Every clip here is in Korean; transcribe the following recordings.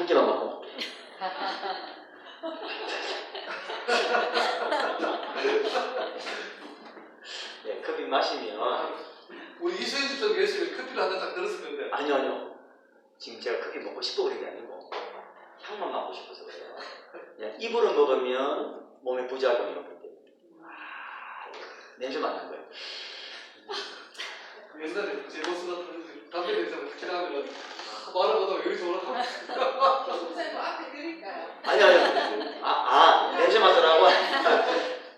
끼만 먹고. 네, 커피 마시면 우리 이수현 집사님 계시면 커피를 한 잔 딱 들었을 건데. 아니요. 지금 제가 커피 먹고 싶어 그런 게 아니고 향만 맡고 싶어서 그래요. 그냥 입으로 먹으면 몸에 부작용이 없기 때문에. 냄새 맡는 거예요. 옛날에 제 모습 같은 담배 냄새가 특히 나면 말을 못하고 여기서 올라가면 선생님 앞에 드릴까요? 아니요. 냄새 맡으라고?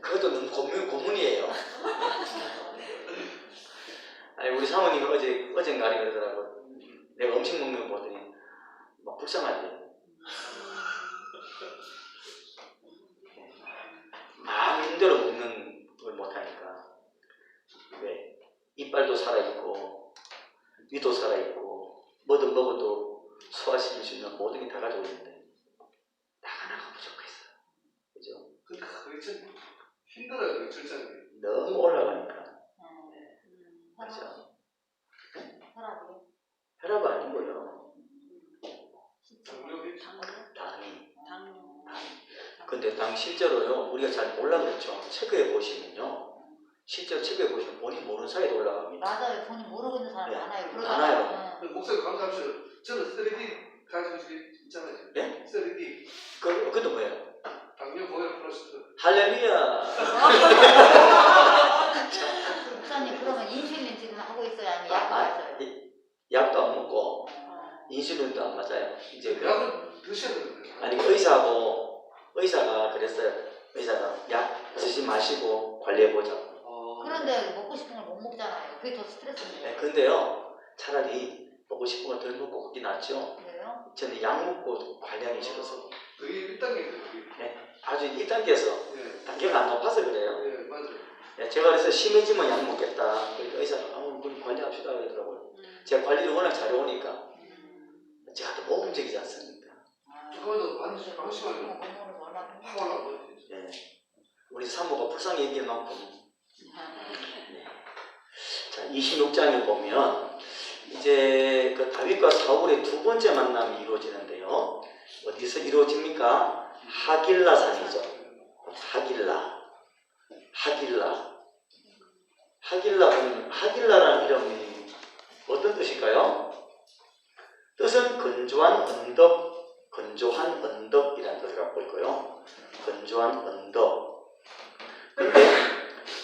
그것도 너무 고문이에요. 아니, 우리 사모님 어젠가 그러더라고. 내가 음식 먹는 거 보더니 막 불쌍하대. 마음대로 먹는 걸 못하니까. 왜? 이빨도 살아있고 위도 살아있고 뭐든 먹어도 소화시킬 수 있는 모든 게 다 가지고 있는데 딱 하나가 부족했어. 그죠? 그게 참 힘들어요. 그 절차가. 너무 올라가니까. 그죠? 혈압이요? 혈압 아니고요. 당이. 근데 당 실제로요, 우리가 잘 몰라 그렇죠. 체크해 보시면요, 실제로 체크해 보시면 본인 모르는 사이에 올라갑니다. 맞아요. 본인 모르고 있는 사람 네. 많아요. 많아요. 목사님 감사합시다. 저는 3D 가지고 있잖아요. 네? 3D. 그것도 뭐예요? 당뇨 고혈압 플러스. 할렐루야. 목사님 그러면 인슐린 지금 하고 있어요? 아니면 약 맞아요? 약도 안 먹고 인슐린도 안 맞아요. 이제 약은 드셔야 되는데. 아니 의사가 그랬어요. 의사가 약 드시지 마시고 관리해 보자고. 그런데 먹고 싶은 걸 못 먹잖아요. 그게 더 스트레스인데. 네, 근데요, 차라리 먹고 싶은 걸 덜 먹고 그게 낫죠. 그래요? 저는 약 먹고 관리하기 싫어서. 그게 1단계예요. 네, 아주 1단계에서 네. 단계가 안 높아서 그래요. 네, 맞아요. 네, 제가 그래서 심해지면 약 먹겠다. 그러니까 의사가 그럼 관리합시다 그러더라고요. 제가 관리를 워낙 잘해오니까 제가 또 모범적이지 않습니까? 조금만 더 방심하면 확 올라가거든요. 네. 우리 사모가 불쌍히 얘기할 만큼. 네. 자, 26장에 보면 이제 그 다윗과 사울의 두 번째 만남이 이루어지는데요. 어디서 이루어집니까? 하길라 산이죠. 하길라라는 이름이 어떤 뜻일까요? 뜻은 건조한 언덕이라는 뜻을 갖고 있고요. 건조한 언덕.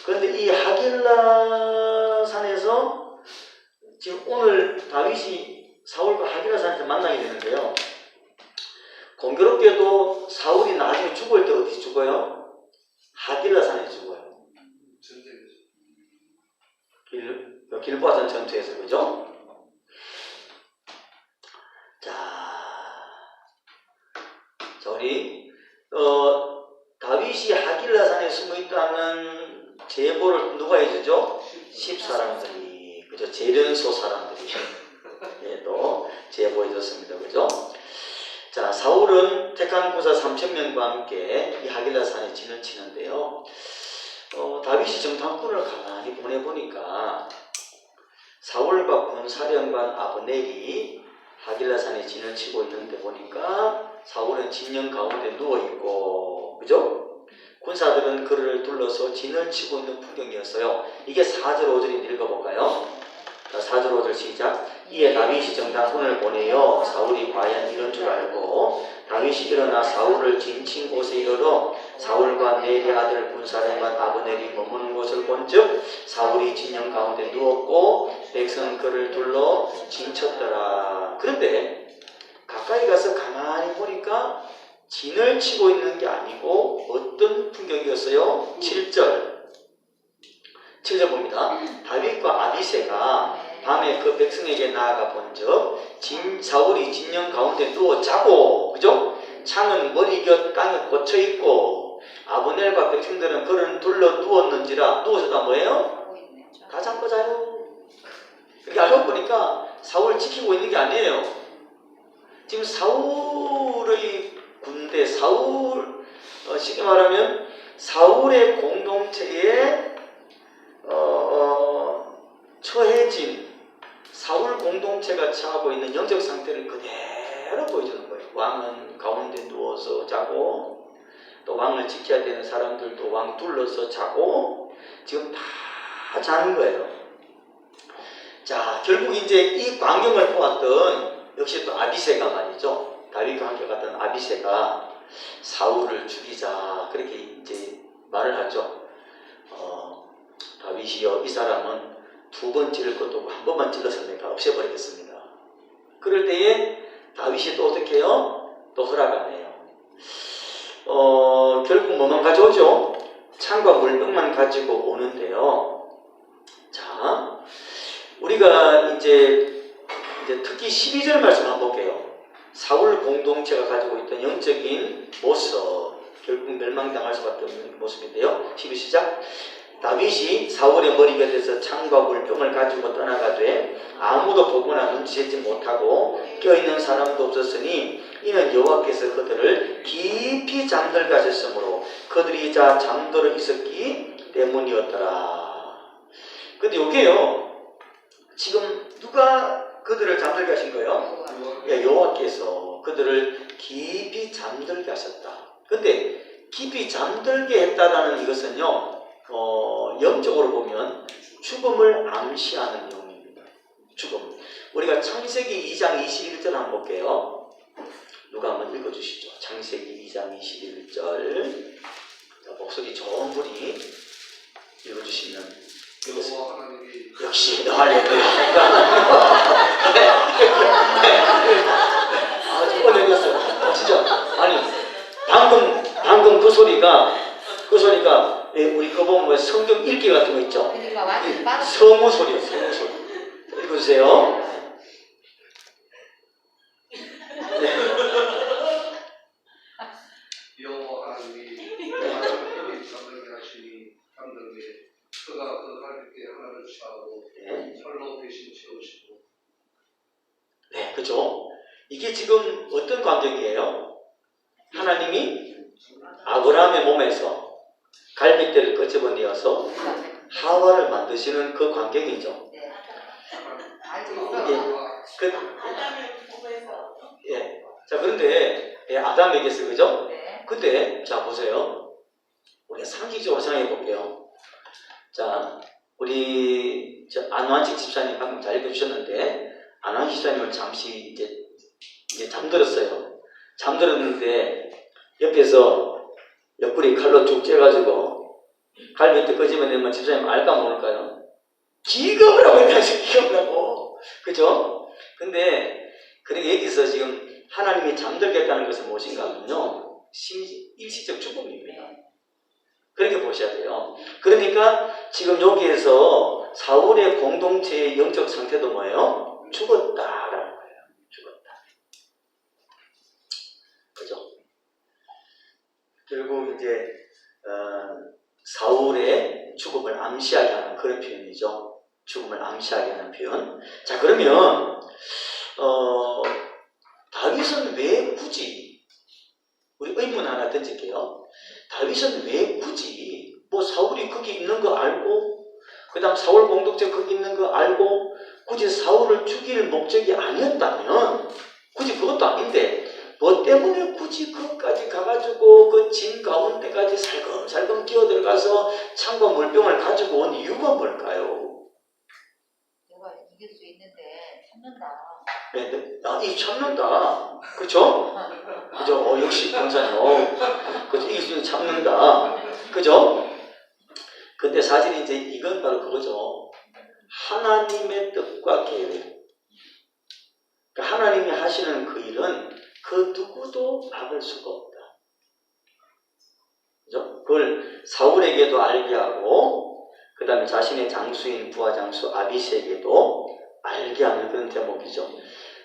그런데 이 하길라 산에서 지금 오늘 다윗이 사울과 하길라 산에서 만나게 되는데요. 공교롭게도 사울이 나중에 죽을 때 어디 죽어요? 하길라 산에 죽어요. 길보아 전투에서, 그죠? 자, 우리 다윗이 하길라 산에 숨어 있다는 제보를 누가 해주죠? 10사람들이, 그죠? 재련소 사람들이 예, 또 제보해줬습니다, 그죠? 자, 사울은 택한 군사 3,000명과 함께 이 하길라 산에 진을 치는데요. 다윗이 정탐꾼을 가만히 보내보니까 사울과 군사령관 아브넬이 하길라 산에 진을 치고 있는데 보니까 사울은 진영 가운데 누워있고, 그죠? 군사들은 그를 둘러서 진을 치고 있는 풍경이었어요. 이게 4절 5절인데 읽어볼까요? 자, 4절 5절 시작. 이에 다윗이 정탐꾼을 보내어 사울이 과연 이런 줄 알고 다윗이 일어나 사울을 진친 곳에 이르러 사울과 넬의 아들 군사령관 아브넬이 머무는 곳을 본즉 사울이 진영 가운데 누웠고 백성은 그를 둘러 진쳤더라. 그런데 가까이 가서 가만히 보니까 진을 치고 있는 게 아니고 어떤 풍경이었어요? 7절 봅니다. 다윗과 아비새가 밤에 그 백성에게 나아가 본즉 사울이 진영 가운데 누워 자고, 그죠? 창은 머리 곁 땅에 꽂혀 있고 아브넬과 백성들은 그를 둘러 누웠는지라. 누워서 다 뭐예요? 다 잠고 자요. 이렇게 알고 보니까 사울을 지키고 있는 게 아니에요. 지금 사울의 군대, 쉽게 말하면 사울의 공동체에 처해진 사울 공동체가 처하고 있는 영적 상태를 그대로 그대로 보여주는 거예요. 왕은 가운데 누워서 자고 또 왕을 지켜야 되는 사람들도 왕 둘러서 자고 지금 다 자는 거예요. 자, 결국 이제 이 광경을 보았던 역시 또 아비새가 말이죠. 다윗과 함께 갔던 아비새가 사울을 죽이자 그렇게 이제 말을 하죠. 다윗이여, 이 사람은 2번 찔릴 것도 없고 1번만 찔러서 내가 없애버리겠습니다. 그럴 때에 다윗이 또 어떻게 해요? 또 허락하네요. 결국 뭐만 가져오죠? 창과 물병만 가지고 오는데요. 자, 우리가 이제 특히 12절 말씀 한번 볼게요. 사울 공동체가 가지고 있던 영적인 모습, 결국 멸망당할 수밖에 없는 모습인데요. 12시작. 다윗이 사울의 머리 곁에서 창과 물병을 가지고 떠나가되 아무도 보거나 눈치채지 못하고 껴있는 사람도 없었으니 이는 여호와께서 그들을 깊이 잠들게 하셨으므로 그들이 자 잠들어 있었기 때문이었더라. 근데 여기에요, 지금 누가 그들을 잠들게 하신 거예요? 여호와께서 그들을 깊이 잠들게 하셨다. 근데 깊이 잠들게 했다라는 이것은요, 영적으로 보면 죽음을 암시하는 내용입니다. 죽음. 우리가 창세기 2장 21절 한번 볼게요. 누가 한번 읽어주시죠. 창세기 2장 21절. 목소리 좋은 분이 읽어주시면 읽으세요. 역시 할렐루야. 아주 올려냈어요. 진짜. 아니, 방금 그 소리가 우리 거 보면 뭐 성경 읽기 같은 거 있죠? 그러니까 완전 빠르. 성우 소리요, 성우 소리. 읽어주세요. 네. 여호와 하나님이 하나님을 잠들게 하시니 잠들게 그가 그 갈빗대 하나를 취하고 철로 대신 채우시고. 네, 그죠? 이게 지금 어떤 광경이에요? 하나님이 아브라함의 몸에서 갈빗대를 끄집어내어서 하와를 만드시는 그 광경이죠. 네. 알고 예. 있어. 아담을 보면서 예. 자, 그런데 아담에게서, 그죠? 네. 그때 자 보세요. 우리가 상식적으로 생각해 볼게요. 자, 우리 안완식 집사님 방금 잘 읽어주셨는데, 안완식 집사님을 잠시 이제 잠들었어요. 잠들었는데 옆에서 옆구리 칼로 쭉 째가지고 갈비뼈 끄집어내면 집사님 알까 모를까요? 기겁을 하고 있다, 기겁하고. 그죠? 근데 그러니까 여기서 지금 하나님이 잠들겠다는 것은 무엇인가 하면요, 일시적 죽음입니다. 그렇게 보셔야 돼요. 그러니까 지금 여기에서 사울의 공동체의 영적 상태도 뭐예요? 죽었다라는 거예요. 죽었다. 그죠? 결국 이제 사울의 죽음을 암시하게 하는 그런 표현이죠. 죽음을 암시하게 하는 표현. 자, 그러면 다윗은 왜 굳이, 우리 의문 하나 던질게요. 다윗은 왜 굳이 사울이 거기 있는 거 알고, 그 다음 사울 공동체 거기 있는 거 알고 굳이 사울을 죽일 목적이 아니었다면, 굳이 그것도 아닌데 뭐 때문에 굳이 거기까지 가가지고 그 진 가운데까지 살금살금 기어들어가서 창과 물병을 가지고 온 이유가 뭘까요? 내가 이길 수 있는데 참는다. 네, 이 참는다. 그렇죠? 그죠? 역시 강사님. 그죠? 이길 수 있는 참는다. 그죠? 근데 사실 이제 이건 바로 그거죠. 하나님의 뜻과 계획. 그러니까 하나님이 하시는 그 일은 그 누구도 막을 수가 없다. 그죠? 그걸 사울에게도 알게 하고, 그 다음에 자신의 장수인 부하장수 아비새에게도 알게 하는 그런 대목이죠.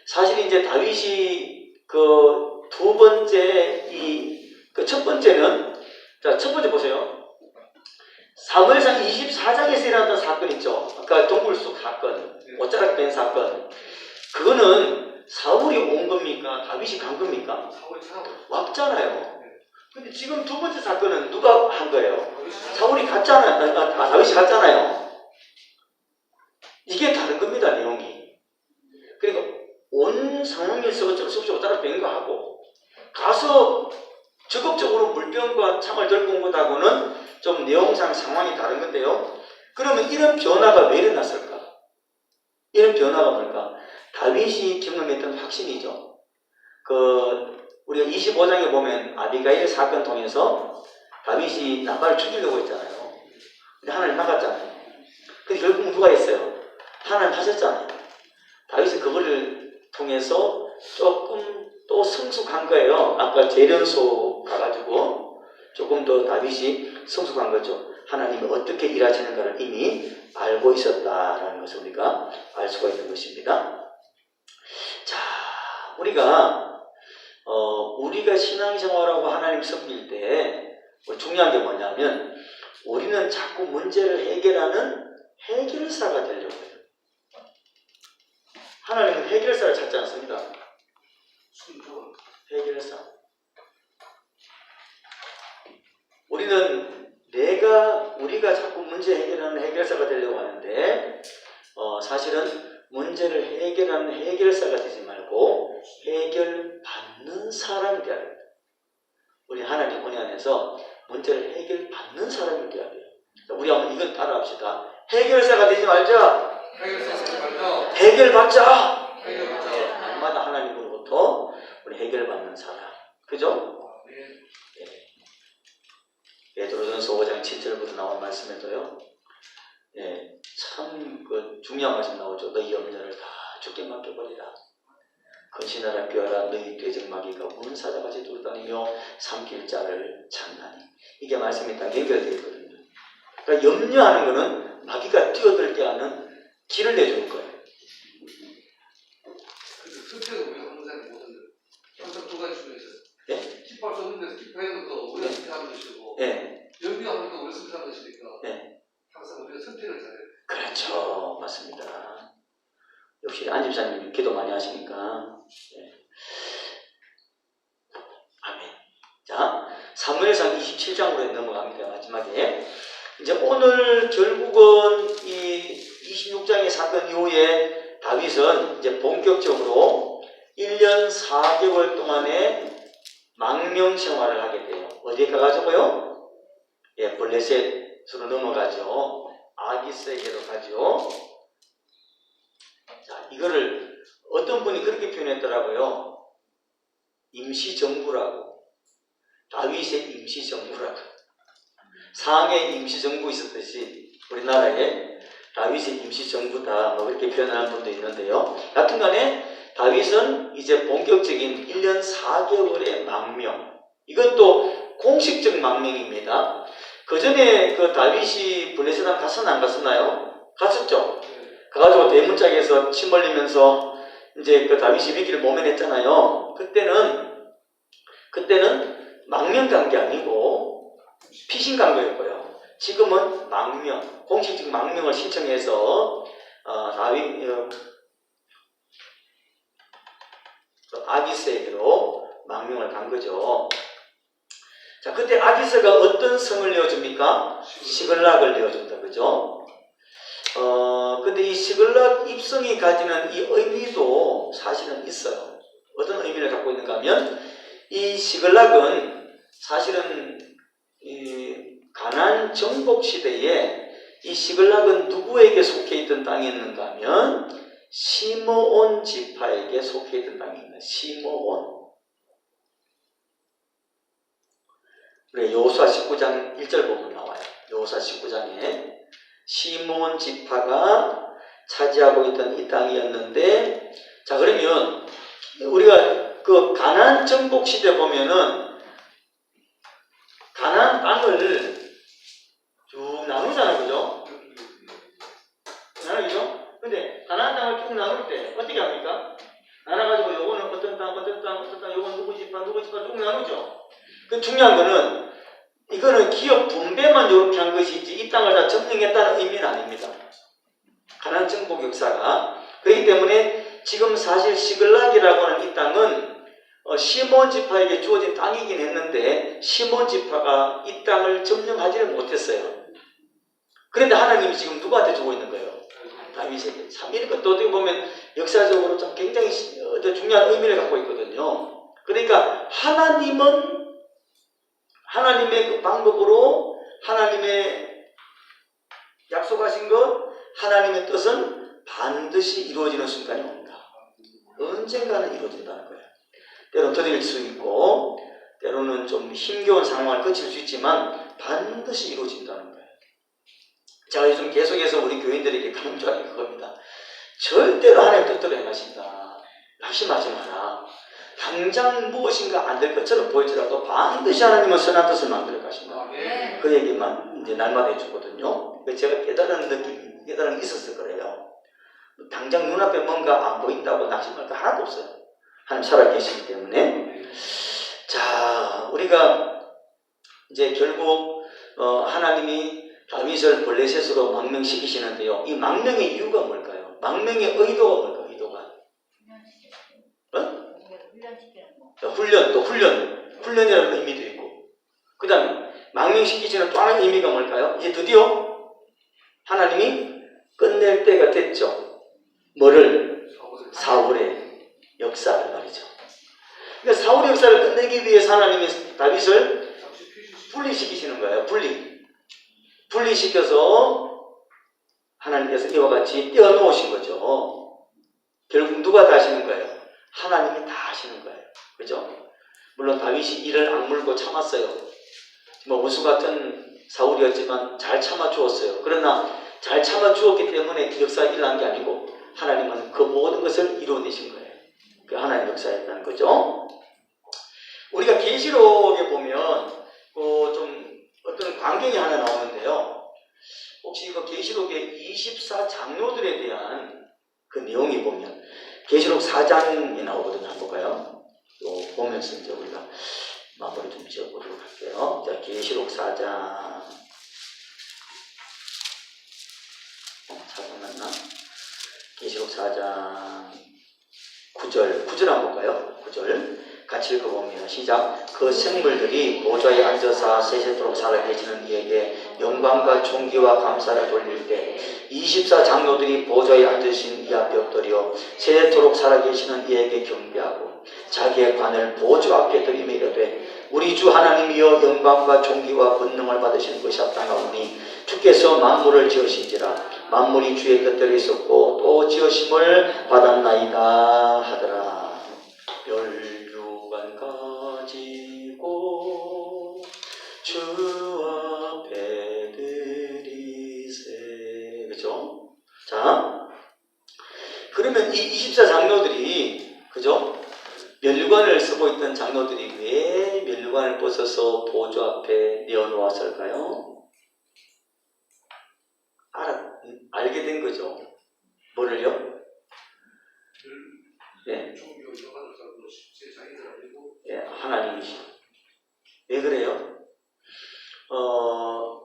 사실 이제 다윗이 그 두 번째, 그 첫 번째는, 자, 첫 번째 보세요. 사무엘상 24장에서 일어났던 사건 있죠. 아까 동굴 속 사건, 옷자락 뺀 사건. 그거는 사울이 온 겁니까? 다윗이 간 겁니까? 왔잖아요. 근데 지금 두 번째 사건은 누가 한 거예요? 사울이 갔잖아요. 다윗이 갔잖아요. 이게 다른 겁니다, 내용이. 그리고 온 이런 상황에서 어쩔 수 없이 오다가 병거하고 가서 적극적으로 물병과 창을 들고 온 것하고는 좀 내용상 상황이 다른 건데요. 그러면 이런 변화가 왜 일어났을까? 이런 변화가 뭘까? 다윗이 경험했던 확신이죠. 우리가 25장에 보면 아비가일 사건 통해서 다윗이 나발을 죽이려고 했잖아요. 근데 하나님 막았잖아요. 근데 결국 누가 했어요? 하나님 하셨잖아요. 다윗은 그거를 통해서 조금 또 성숙한 거예요. 아까 재련소 가가지고 조금 더 다윗이 성숙한 거죠. 하나님이 어떻게 일하시는가를 이미 알고 있었다라는 것을 우리가 알 수가 있는 것입니다. 자, 우리가 신앙생활하고 하나님 섬길 때 중요한 게 뭐냐면 우리는 자꾸 문제를 해결하는 해결사가 되려고 해요. 하나님은 해결사를 찾지 않습니다. 순종. 해결사. 우리가 자꾸 문제 해결하는 해결사가 되려고 하는데 사실은 문제를 해결하는 해결사가 되지 말고 해결받는 사람이 되어야 합니다. 우리 하나님 은혜 안에서 문제를 해결받는 사람이 되어야 돼요. 우리 한번 이건 따라합시다. 해결사가 되지 말자. 해결받자. 날마다 하나님으로부터 우리 해결받는 사람. 그죠? 예. 베드로전서 5장 7절부터 나온 말씀에도요. 예, 참 중요한 말씀 나오죠. 너희 염려를 다 주께 맡겨버리라. 근신하라 비하라 너희 뇌정마귀가 우는 사자같이 돌아다니며 삼킬 자를 찾나니. 이게 말씀이 딱 연결되어 있거든요. 그러니까 염려하는 것은 마귀가 뛰어들게 하는 길을 내주는 거예요. 선택은 우리가 항상 못하는 항상 두 가지 중에 있어요. 예? 킵할 수 없는 데서 킵하는 것도 우리가 선택하는 것이고 예. 염려하는 것도 우리가 선택하는 것이니까 예. 항상 우리가 선택을 잘해야 돼요. 그렇죠. 맞습니다. 역시 안 집사님이 기도 많이 하시니까. 예. 아멘. 자, 사무엘상 27장으로 넘어갑니다. 마지막에. 이제 오늘 결국은 이 26장의 사건 이후에 다윗은 이제 본격적으로 1년 4개월 동안의 망명 생활을 하게 돼요. 어디에 가가지고요? 예, 블레셋으로 넘어가죠. 아기스에게로 가죠. 자, 이거를 어떤 분이 그렇게 표현했더라고요. 임시정부라고. 다윗의 임시정부라고. 상의 임시정부 있었듯이 우리나라에 다윗의 임시정부다 뭐 그렇게 표현하는 분도 있는데요. 여튼간에 다윗은 이제 본격적인 1년 4개월의 망명. 이것도 공식적 망명입니다. 그 전에 다윗이 블레셋 갔었나 안 갔었나요? 갔었죠. 가가지고 대문짝에서 침 흘리면서 이제 다윗이 위기를 모면했잖아요. 그때는 망명 간 게 아니고 피신 간 거였고요. 지금은 망명, 공식적 망명을 신청해서 다윗 아기스에게로 망명을 간 거죠. 자, 그때 아기스가 어떤 성을 내어줍니까? 시글락을 내어준다, 그죠? 근데 이 시글락 입성이 가지는 이 의미도 사실은 있어요. 어떤 의미를 갖고 있는가 하면, 이 시글락은 사실은 이 가나안 정복 시대에 이 시글락은 누구에게 속해 있던 땅이었는가 하면, 시므온 지파에게 속해 있던 땅입니다. 시므온. 우리 여호수아 19장 1절 보면 나와요. 여호수아 19장에 시므온 지파가 차지하고 있던 이 땅이었는데, 자, 그러면 우리가 가나안 정복 시대 보면은 가나안 땅을 쭉 나누잖아요, 그죠? 나누죠? 근데 가나안 땅을 쭉 나눌 때 어떻게 합니까? 나눠가지고 요거는 어떤 땅, 요건 누구 지파 쭉 나누죠. 그 중요한 거는 이거는 기업 분배만 이렇게 한 것이지 이 땅을 다 점령했다는 의미는 아닙니다. 가나안 정복 역사가. 그렇기 때문에 지금 사실 시글락이라고 하는 이 땅은 시므온 지파에게 주어진 땅이긴 했는데 시므온 지파가 이 땅을 점령하지는 못했어요. 그런데 하나님이 지금 누구한테 주고 있는 거예요? 다윗에게. 참 이런 것도 어떻게 보면 역사적으로 좀 굉장히 중요한 의미를 갖고 있거든요. 그러니까 하나님의 그 방법으로 하나님의 약속하신 것, 하나님의 뜻은 반드시 이루어지는 순간이 옵니다. 언젠가는 이루어진다는 거예요. 때로는 더딜 수 있고 때로는 좀 힘겨운 상황을 거칠 수 있지만 반드시 이루어진다는 거예요. 제가 요즘 계속해서 우리 교인들에게 강조하는 그겁니다. 절대로 하나님 뜻대로 행하신다. 낙심하지 마라. 당장 무엇인가 안 될 것처럼 보일지라도 반드시 하나님은 선한 뜻을 만들어 가신다. 아멘. 그 얘기만 이제 날마다 해주거든요. 제가 깨달은 게 있었을 거예요. 당장 눈앞에 뭔가 안 보인다고 낙심할 거 하나도 없어요. 하나님 살아계시기 때문에. 자, 우리가 이제 결국 하나님이 다윗을 블레셋으로 망명시키시는데요. 이 망명의 이유가 뭘까요? 망명의 의도가 뭘까요? 의도가? 훈련, 또 훈련이라는 의미도 있고, 그 다음에 망명시키시는 또 하나의 의미가 뭘까요? 이제 드디어 하나님이 끝낼 때가 됐죠. 뭐를? 사울의 역사를 말이죠. 그러니까 사울의 역사를 끝내기 위해서 하나님이 다윗을 분리시키시는 거예요. 분리시켜서 하나님께서 이와 같이 떼어놓으신 거죠. 결국 누가 다 하시는 거예요? 하나님이 다 하시는 거예요. 그죠? 물론 다윗이 이를 악물고 참았어요. 원수 같은 사울이었지만 잘 참아주었어요. 그러나 잘 참아주었기 때문에 역사가 일어난 게 아니고 하나님은 그 모든 것을 이루어내신 거예요. 그 하나님의 역사였다는 거죠. 우리가 계시록에 보면 좀 어떤 광경이 하나 나오는데요. 혹시 이거 계시록의 24장로들에 대한 그 내용이 보면 계시록 4장이 나오거든요. 한번 볼까요? 보면서 이제 우리가 마무리 좀 지어보도록 할게요. 자, 계시록 4장. 4장 맞나? 계시록 4장 9절 한번 볼까요? 9절 같이 읽어봅니다. 시작. 그 생물들이 보좌에 앉아서 세세토록 살아계시는 이에게 영광과 존귀와 감사를 돌릴 때 24장로들이 보좌에 앉으신 이 앞에 엎드려 세세토록 살아계시는 이에게 경배하고 자기의 관을 보좌 앞에 들이며 이르되 우리 주 하나님이여 영광과 존귀와 권능을 받으시는 것이 합당하오니 주께서 만물을 지으신지라 만물이 주의 뜻대로 있었고 또 지으심을 받았나이다 하더라. 멸류관 가지고 주 앞에 드리세. 그죠? 자, 그러면 이 24장로들이 그죠? 멸류관을 쓰고 있던 장로들이 왜 멸류관을 벗어서 보좌 앞에 내어놓았을까요? 알게 된 거죠. 뭐를요? 네. 예, 하나님이시. 왜 그래요?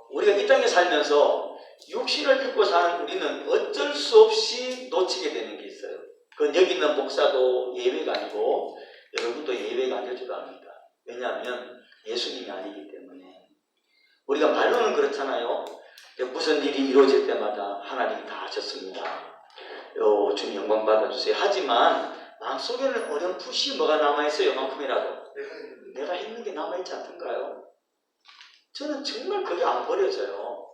우리가 이 땅에 살면서 육신을 입고 사는 우리는 어쩔 수 없이 놓치게 되는 게 있어요. 그건 여기 있는 목사도 예외가 아니고 여러분도 예외가 아닐 줄 압니다. 왜냐하면 예수님이 아니기 때문에. 우리가 말로는 그렇잖아요. 무슨 일이 이루어질 때마다 하나님이 다 하셨습니다. 주님 영광 받아주세요. 하지만 마음속에는 어렴풋이 뭐가 남아있어요? 요만큼이라도. 내가 했는 게 남아있지 않던가요? 저는 정말 그게 안 버려져요.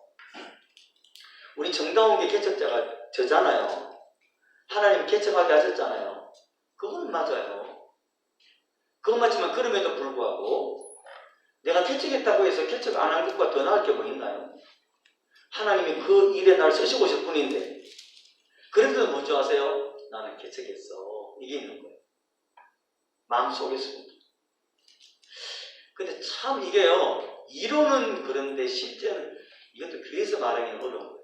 우리 정다운계 개척자가 저잖아요. 하나님 개척하게 하셨잖아요. 그건 맞아요. 그건 맞지만 그럼에도 불구하고 내가 개척했다고 해서 개척 안 한 것과 더 나을 게 뭐 있나요? 하나님이 그 일에 날 쓰시고 오실 뿐인데 그래도 먼저 하세요. 나는 개척했어. 이게 있는 거예요. 마음속에서부터. 근데 참 이게요. 이론은 그런데 실제는 이것도 교회에서 말하기는 어려운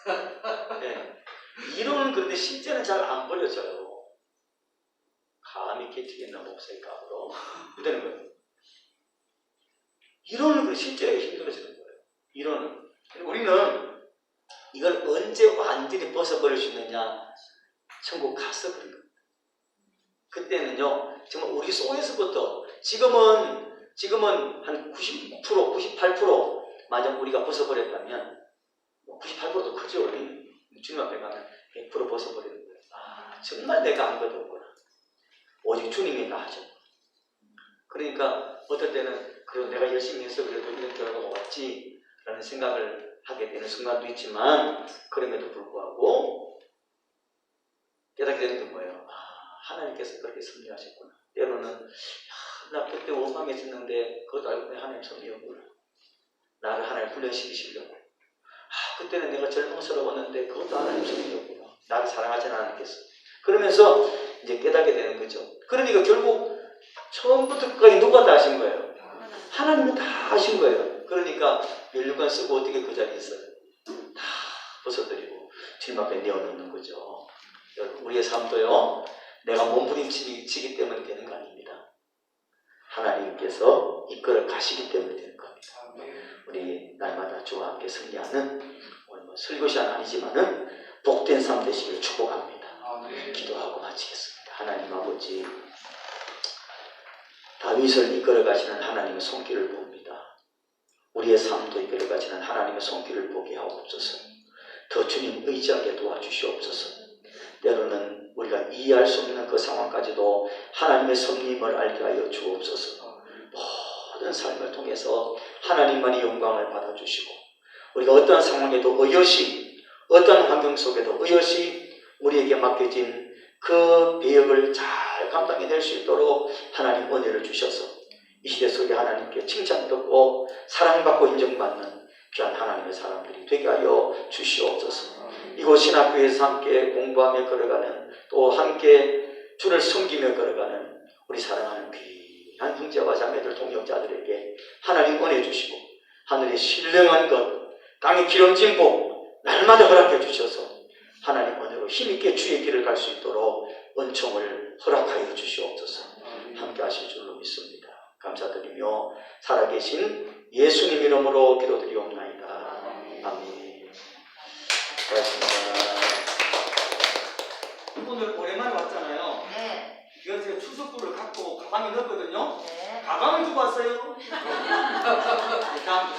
거예요. 네. 이론은 그런데 실제는 잘 안 버려져요. 감히 개척했나 목사의 값으로 되는 거예요. 이론은 실제로 힘들어지는 거예요. 이론은. 우리는 이걸 언제 완전히 벗어버릴 수 있느냐? 천국 가서 그런 겁니다. 그때는요, 정말 우리 속에서부터 지금은 한 90%, 98% 만약 우리가 벗어버렸다면 98%도 크죠. 우리 주님 앞에 가면 100% 벗어버리는 거예요. 아, 정말 내가 아무것도 없구나. 오직 주님이 다 하죠. 그러니까 어떨 때는 그래도 내가 열심히 해서 그래도 이런 결과가 왔지라는 생각을 하게 되는 순간도 있지만 그럼에도 불구하고 깨닫게 되는 게 뭐예요? 하나님께서 그렇게 섭리하셨구나. 때로는 나 그때 오밤에 있었는데 그것도 알고 보니 하나님 섭리였구나. 나를 하나님 훈련시키시려고. 그때는 내가 절망스러웠는데 그것도 하나님 섭리였구나. 나를 사랑하지는 않았겠어. 그러면서 이제 깨닫게 되는 거죠. 그러니까 결국 처음부터 끝까지 누가 다 하신 거예요? 하나님은 다 하신 거예요. 그러니까 면류관 쓰고 어떻게 그 자리에 있어요? 다 벗어드리고 주님 앞에 내어놓는 거죠. 여러분, 우리의 삶도요, 내가 몸부림치기 때문에 되는 거 아닙니다. 하나님께서 이끌어 가시기 때문에 되는 겁니다. 우리 날마다 주와 함께 승리하는 설교시간 아니지만은 복된 삶 되시길 축복합니다. 기도하고 마치겠습니다. 하나님 아버지, 다윗을 이끌어 가시는 하나님의 손길을 봅니다. 우리의 삶도 이끌어 가시는 하나님의 손길을 보게 하옵소서. 더 주님 의지하게 도와주시옵소서. 때로는 우리가 이해할 수 없는 그 상황까지도 하나님의 섭리임을 알게 하여 주옵소서. 모든 삶을 통해서 하나님만이 영광을 받아주시고 우리가 어떠한 상황에도 의젓이, 어떠한 환경 속에도 의젓이 우리에게 맡겨진 그 배역을 잘 감당해낼 수 있도록 하나님 은혜를 주셔서 이 시대 속에 하나님께 칭찬받고 사랑받고 인정받는 귀한 하나님의 사람들이 되게 하여 주시옵소서. 이곳 신학교에서 함께 공부하며 걸어가는, 또 함께 주를 섬기며 걸어가는 우리 사랑하는 귀한 형제와 자매들, 동역자들에게 하나님 은혜 주시고 하늘의 신령한 것, 땅의 기름진 복 날마다 허락해 주셔서 하나님 은혜로 힘있게 주의 길을 갈 수 있도록 은총을 허락하여 주시옵소서. 함께 하실 줄로 믿습니다. 감사드리며 살아계신 예수님 이름으로 기도드리옵나이다. 아멘. 고맙습니다. 오늘 오랜만에 왔잖아요. 네. 그래서 제가 추석불을 갖고 가방에 넣었거든요. 네. 가방을 두고 왔어요. 다음